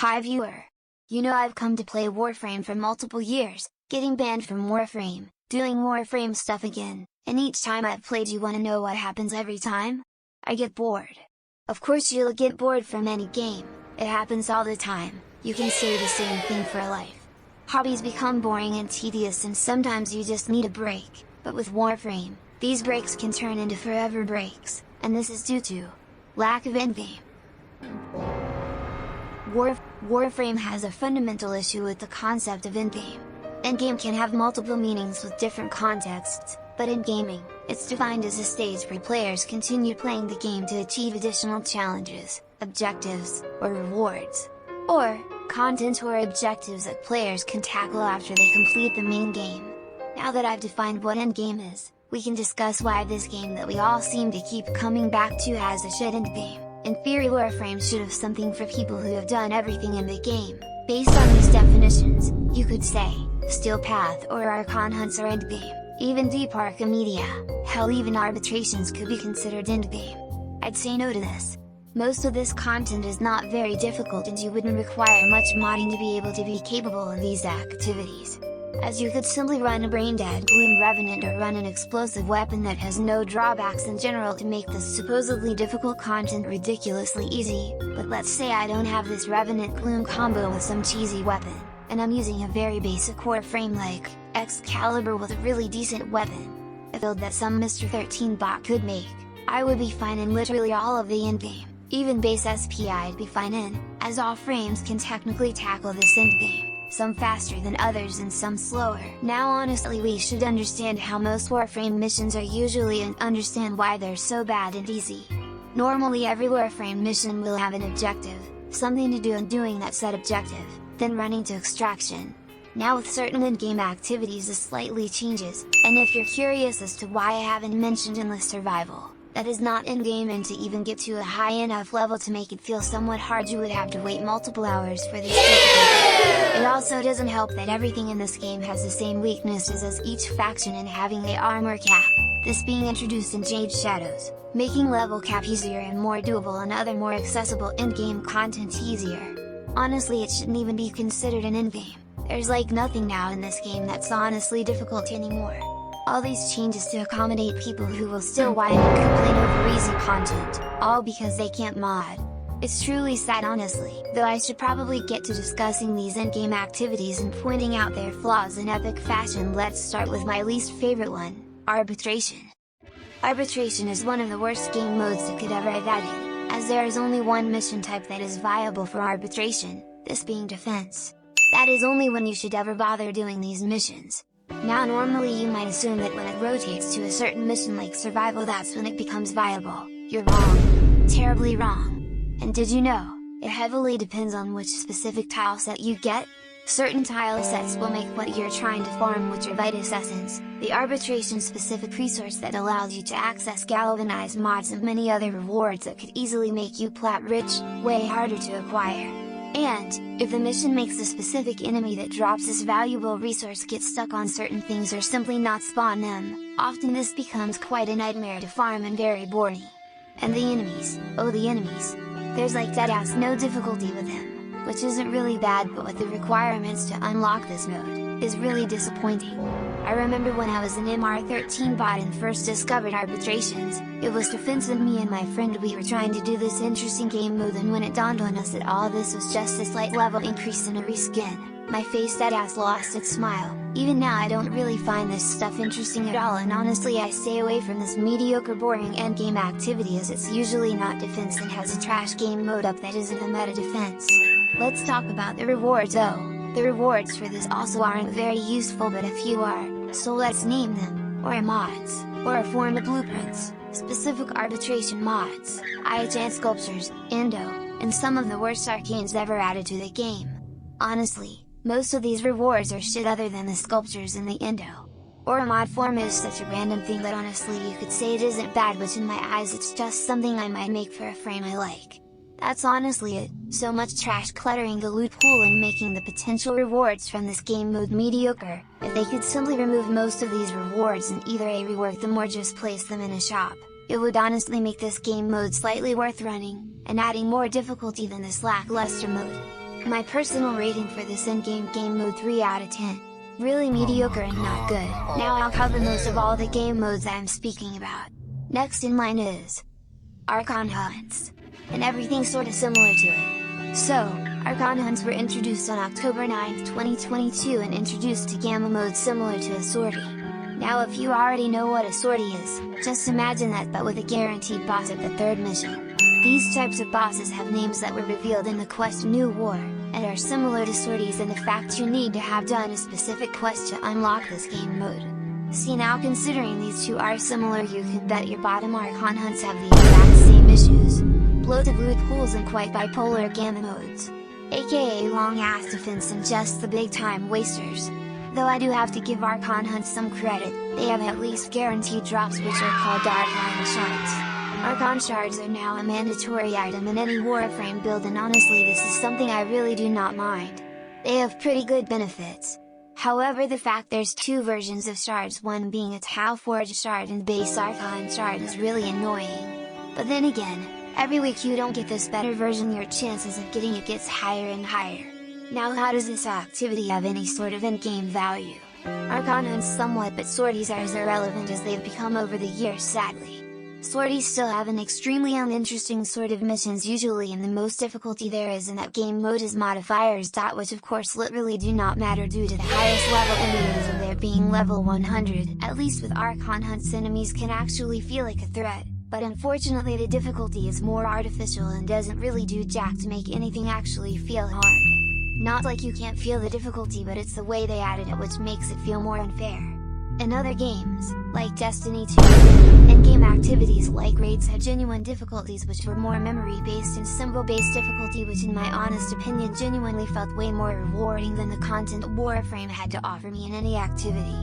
Hi viewer! You know I've come to play Warframe for multiple years, getting banned from Warframe, doing Warframe stuff again, and each time I've played you wanna know what happens every time? I get bored. Of course you'll get bored from any game, it happens all the time, you can say the same thing for life. Hobbies become boring and tedious and sometimes you just need a break, but with Warframe, these breaks can turn into forever breaks, and this is due to lack of endgame. Warframe has a fundamental issue with the concept of endgame. Endgame can have multiple meanings with different contexts, but in gaming, it's defined as a stage where players continue playing the game to achieve additional challenges, objectives, or rewards. Or, content or objectives that players can tackle after they complete the main game. Now that I've defined what endgame is, we can discuss why this game that we all seem to keep coming back to has a shit endgame. In theory Warframe should have something for people who have done everything in the game. Based on these definitions, you could say, Steel Path or Archon hunts are endgame, even Deep Archimedia, hell even arbitrations could be considered endgame. I'd say no to this. Most of this content is not very difficult and you wouldn't require much modding to be able to be capable of these activities. As you could simply run a brain-dead Gloom Revenant or run an explosive weapon that has no drawbacks in general to make this supposedly difficult content ridiculously easy, but let's say I don't have this Revenant Gloom combo with some cheesy weapon, and I'm using a very basic Warframe like Excalibur with a really decent weapon, a build that some Mr. 13 bot could make, I would be fine in literally all of the endgame, even base SP I'd be fine in, as all frames can technically tackle this endgame. Some faster than others and some slower. Now honestly we should understand how most Warframe missions are usually and understand why they're so bad and easy. Normally every Warframe mission will have an objective, something to do and doing that said objective, then running to extraction. Now with certain endgame activities this slightly changes, and if you're curious as to why I haven't mentioned endless survival, that is not endgame, and to even get to a high enough level to make it feel somewhat hard you would have to wait multiple hours for these difficulties. It also doesn't help that everything in this game has the same weaknesses as each faction and having a armor cap, this being introduced in Jade Shadows, making level cap easier and more doable and other more accessible endgame content easier. Honestly it shouldn't even be considered an endgame, there's like nothing now in this game that's honestly difficult anymore. All these changes to accommodate people who will still whine and complain over easy content, all because they can't mod. It's truly sad honestly, though I should probably get to discussing these endgame activities and pointing out their flaws in epic fashion. Let's start with my least favorite one, arbitration. Arbitration is one of the worst game modes that could ever have added, as there is only one mission type that is viable for arbitration, this being defense. That is only when you should ever bother doing these missions. Now normally you might assume that when it rotates to a certain mission like survival that's when it becomes viable. You're wrong. Terribly wrong. And did you know, it heavily depends on which specific tile set you get? Certain tile sets will make what you're trying to farm, which are Vitus Essence, the arbitration specific resource that allows you to access galvanized mods and many other rewards that could easily make you plat rich, way harder to acquire. And, if the mission makes a specific enemy that drops this valuable resource get stuck on certain things or simply not spawn them, often this becomes quite a nightmare to farm and very boring. And the enemies, oh the enemies! There's like deadass no difficulty with them, which isn't really bad, but with the requirements to unlock this mode, is really disappointing. I remember when I was an MR13 bot and first discovered arbitrations, it was defense and me and my friend we were trying to do this interesting game mode, and when it dawned on us that all this was just a slight level increase in a reskin, my face deadass lost its smile. Even now I don't really find this stuff interesting at all, and honestly I stay away from this mediocre boring endgame activity as it's usually not defense and has a trash game mode up that isn't a meta defense. Let's talk about the rewards though. The rewards for this also aren't very useful, but a few are, so let's name them, or mods, or a form of blueprints, specific arbitration mods, IHN sculptures, endo, and some of the worst arcanes ever added to the game. Honestly, most of these rewards are shit other than the sculptures and the endo. Or a mod form is such a random thing that honestly you could say it isn't bad, which in my eyes it's just something I might make for a frame I like. That's honestly it, so much trash cluttering the loot pool and making the potential rewards from this game mode mediocre. If they could simply remove most of these rewards and either rework them or just place them in a shop, it would honestly make this game mode slightly worth running, and adding more difficulty than this lackluster mode. My personal rating for this endgame game mode 3 out of 10. Really mediocre and not good. Now I'll cover most of all the game modes I'm speaking about. Next in line is Archon hunts, and everything sorta similar to it. So, Archon hunts were introduced on October 9th, 2022 and introduced to gamma modes similar to a sortie. Now if you already know what a sortie is, just imagine that but with a guaranteed boss at the 3rd mission. These types of bosses have names that were revealed in the quest New War, and are similar to sorties in the fact you need to have done a specific quest to unlock this game mode. See now, considering these two are similar, you can bet your bottom Archon hunts have the exact same issues. Bloated loopholes and quite bipolar gamma modes. AKA long ass defense and just the big time wasters. Though I do have to give Archon hunts some credit, they have at least guaranteed drops which are called Archon shards. Archon shards are now a mandatory item in any Warframe build, and honestly this is something I really do not mind. They have pretty good benefits. However, the fact there's two versions of shards, one being a Tau Forge shard and base Archon shard, is really annoying. But then again, every week you don't get this better version, your chances of getting it gets higher and higher. Now how does this activity have any sort of endgame value? Archon hunts somewhat, but sorties are as irrelevant as they've become over the years, sadly. Sorties still have an extremely uninteresting sort of missions usually, and the most difficulty there is in that game mode is modifiers. Which of course literally do not matter due to the highest level enemies and there being level 100. At least with Archon hunts enemies can actually feel like a threat, but unfortunately the difficulty is more artificial and doesn't really do jack to make anything actually feel hard. Not like you can't feel the difficulty, but it's the way they added it which makes it feel more unfair. In other games, like Destiny 2, endgame activities like raids had genuine difficulties which were more memory-based and symbol-based difficulty, which in my honest opinion genuinely felt way more rewarding than the content Warframe had to offer me in any activity.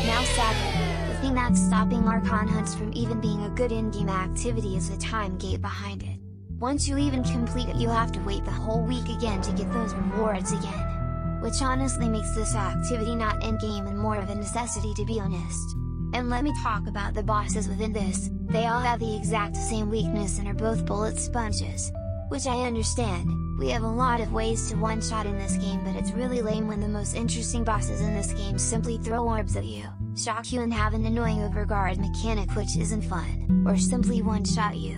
Now sadly, the thing that's stopping Archon hunts from even being a good in-game activity is the time gate behind it. Once you even complete it, you have to wait the whole week again to get those rewards again. Which honestly makes this activity not endgame and more of a necessity, to be honest. And let me talk about the bosses within this. They all have the exact same weakness and are both bullet sponges. Which I understand, we have a lot of ways to one-shot in this game, but it's really lame when the most interesting bosses in this game simply throw orbs at you, shock you and have an annoying overguard mechanic which isn't fun, or simply one-shot you.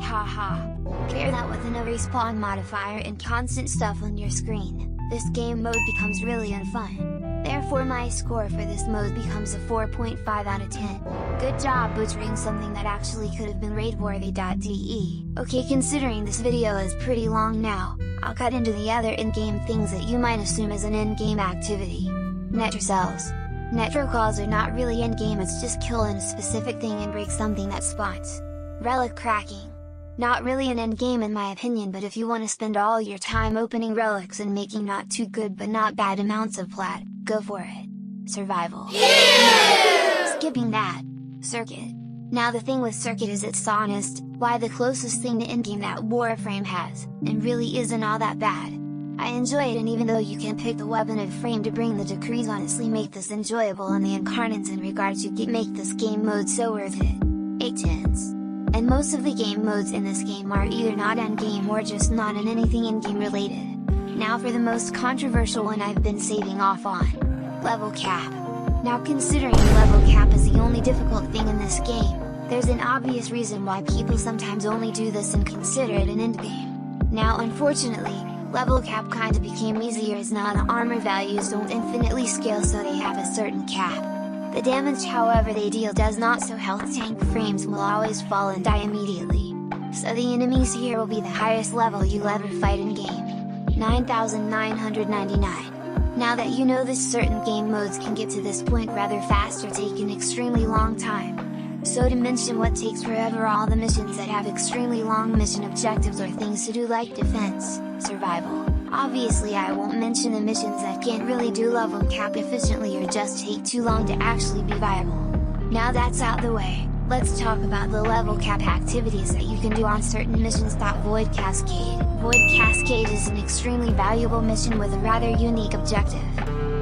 Haha. Pair that with an respawn modifier and constant stuff on your screen, this game mode becomes really unfun. Therefore my score for this mode becomes a 4.5 out of 10. Good job butchering something that actually could have been raid-worthy.de. Okay, considering this video is pretty long now, I'll cut into the other in-game things that you might assume is an in-game activity. Netro cells. Netro calls are not really in-game, it's just killing a specific thing and break something that spawns. Relic cracking. Not really an endgame in my opinion, but if you want to spend all your time opening relics and making not too good but not bad amounts of plat, go for it. Survival. Yeah! No, skipping that. Circuit. Now the thing with Circuit is it's honest, why the closest thing to endgame that Warframe has, and really isn't all that bad. I enjoy it, and even though you can pick the weapon of frame to bring the decrees, honestly make this enjoyable, and the incarnates in regards to make this game mode so worth it. 8/10. And most of the game modes in this game are either not endgame or just not in anything in-game related. Now for the most controversial one I've been saving off on. Level cap. Now considering level cap is the only difficult thing in this game, there's an obvious reason why people sometimes only do this and consider it an endgame. Now unfortunately, level cap kinda became easier as now the armor values don't infinitely scale, so they have a certain cap. The damage however they deal does not, so health tank frames will always fall and die immediately. So the enemies here will be the highest level you'll ever fight in game. 9,999. Now that you know this, certain game modes can get to this point rather fast or take an extremely long time. So to mention what takes forever, all the missions that have extremely long mission objectives or things to do like defense, survival. Obviously I won't mention the missions that can't really do level cap efficiently or just take too long to actually be viable. Now that's out the way, let's talk about the level cap activities that you can do on certain missions. Void Cascade. Void Cascade is an extremely valuable mission with a rather unique objective.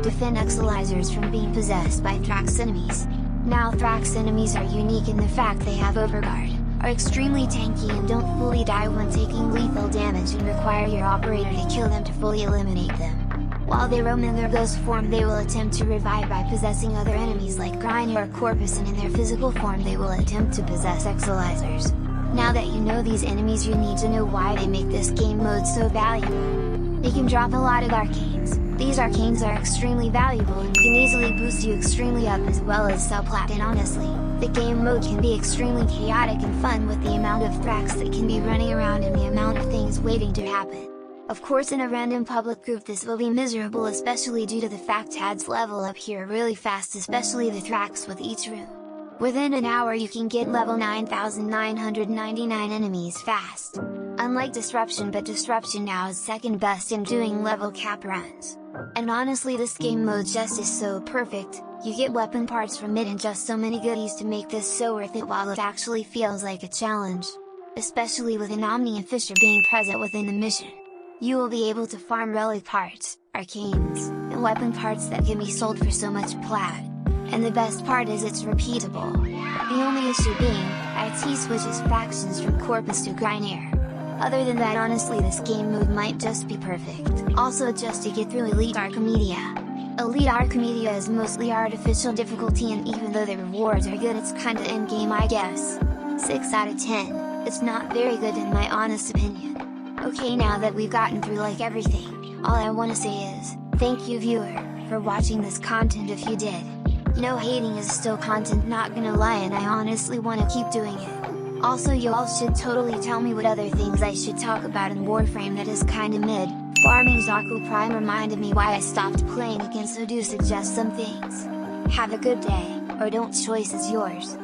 Defend Exilizers from being possessed by Thrax enemies. Now Thrax enemies are unique in the fact they have overguard, are extremely tanky and don't fully die when taking lethal damage and require your operator to kill them to fully eliminate them. While they roam in their ghost form, they will attempt to revive by possessing other enemies like Grind or Corpus, and in their physical form they will attempt to possess Exolizers. Now that you know these enemies, you need to know why they make this game mode so valuable. They can drop a lot of arcanes. These arcanes are extremely valuable and can easily boost you extremely up as well as sell plat, and honestly, the game mode can be extremely chaotic and fun with the amount of Thrax that can be running around and the amount of things waiting to happen. Of course, in a random public group this will be miserable, especially due to the fact tads level up here really fast, especially the Thrax with each room. Within an hour you can get level 9,999 enemies fast. Unlike Disruption, but Disruption now is second best in doing level cap runs. And honestly, this game mode just is so perfect. You get weapon parts from it and just so many goodies to make this so worth it, while it actually feels like a challenge. Especially with an Omni and Fisher being present within the mission. You will be able to farm relic parts, arcanes, and weapon parts that can be sold for so much plat. And the best part is it's repeatable. The only issue being, IT switches factions from Corpus to Grinair. Other than that, honestly this game mode might just be perfect. Also, just to get through Elite Archimedia. Elite Archimedia is mostly artificial difficulty, and even though the rewards are good, it's kinda endgame, I guess. 6 out of 10, it's not very good in my honest opinion. Okay, now that we've gotten through like everything, all I wanna say is, thank you viewer, for watching this content if you did. No hating is still content, not gonna lie, and I honestly wanna keep doing it. Also, you all should totally tell me what other things I should talk about in Warframe that is kinda mid. Farming Zaku Prime reminded me why I stopped playing again, so do suggest some things. Have a good day, or don't, choice is yours.